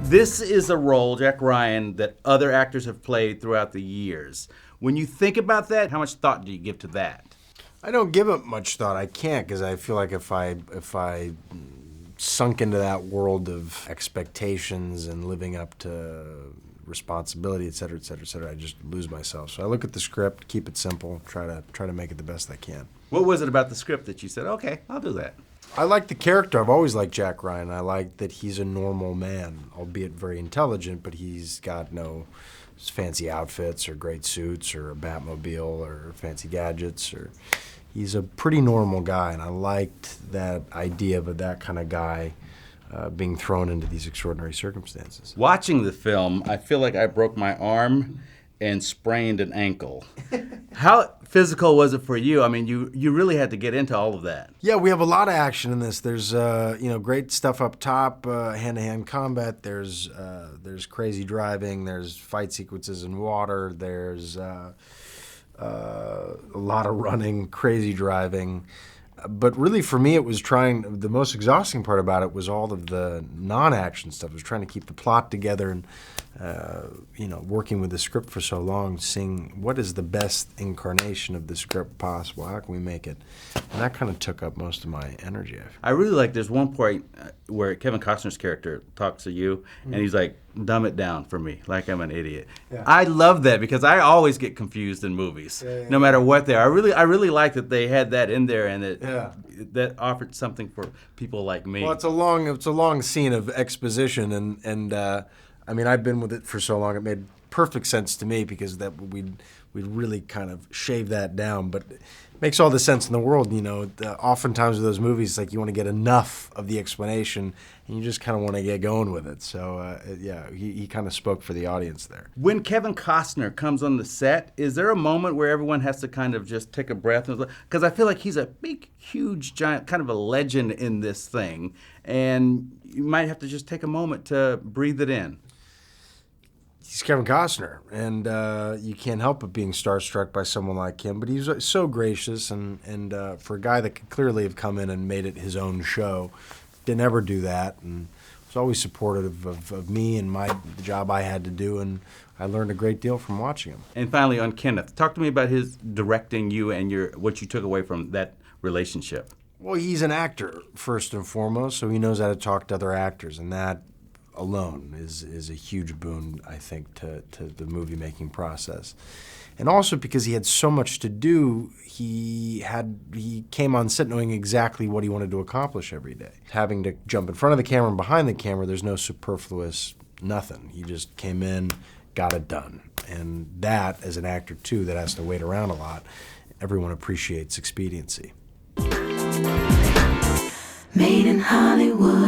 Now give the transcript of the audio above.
This is a role, Jack Ryan, that other actors have played throughout the years. When you think about that, how much thought do you give to that? I don't give it much thought. I can't, because I feel like if I sunk into that world of expectations and living up to responsibility, et cetera, et cetera, et cetera, I just lose myself. So I look at the script, keep it simple, try to make it the best I can. What was it about the script that you said, okay, I'll do that? I like the character. I've always liked Jack Ryan. I like that he's a normal man, albeit very intelligent, but he's got no fancy outfits or great suits or a Batmobile or fancy gadgets. He's a pretty normal guy, and I liked that idea of that kind of guy being thrown into these extraordinary circumstances. Watching the film, I feel like I broke my arm and sprained an ankle. How physical was it for you? I mean, you really had to get into all of that. Yeah, we have a lot of action in this. There's great stuff up top, hand-to-hand combat. There's crazy driving. There's fight sequences in water. There's a lot of running, crazy driving. But really, for me, it was the most exhausting part about it was all of the non-action stuff. It was trying to keep the plot together and, working with the script for so long, seeing what is the best incarnation of the script possible. How can we make it? And that kind of took up most of my energy. I really like, there's one point where Kevin Costner's character talks to you, and he's like, dumb it down for me, like I'm an idiot. Yeah. I love that, because I always get confused in movies, no matter what they are. I really like that they had that in there, and that offered something for people like me. Well, it's a long scene of exposition, and I mean, I've been with it for so long, it made perfect sense to me, because that we'd really kind of shave that down. But it makes all the sense in the world, oftentimes with those movies, like you want to get enough of the explanation, and you just kind of want to get going with it. So, he kind of spoke for the audience there. When Kevin Costner comes on the set, is there a moment where everyone has to kind of just take a breath? Because I feel like he's a big, huge, giant, kind of a legend in this thing, and you might have to just take a moment to breathe it in. He's Kevin Costner, and you can't help but being starstruck by someone like him. But he's so gracious, and for a guy that could clearly have come in and made it his own show, didn't ever do that, and was always supportive of me and the job I had to do, and I learned a great deal from watching him. And finally, on Kenneth, talk to me about his directing you and what you took away from that relationship. Well, he's an actor, first and foremost, so he knows how to talk to other actors, and that alone is a huge boon, I think, to the movie-making process. And also because he had so much to do, he came on set knowing exactly what he wanted to accomplish every day. Having to jump in front of the camera and behind the camera, there's no superfluous nothing. He just came in, got it done. And that, as an actor, too, that has to wait around a lot, everyone appreciates expediency. Made in Hollywood.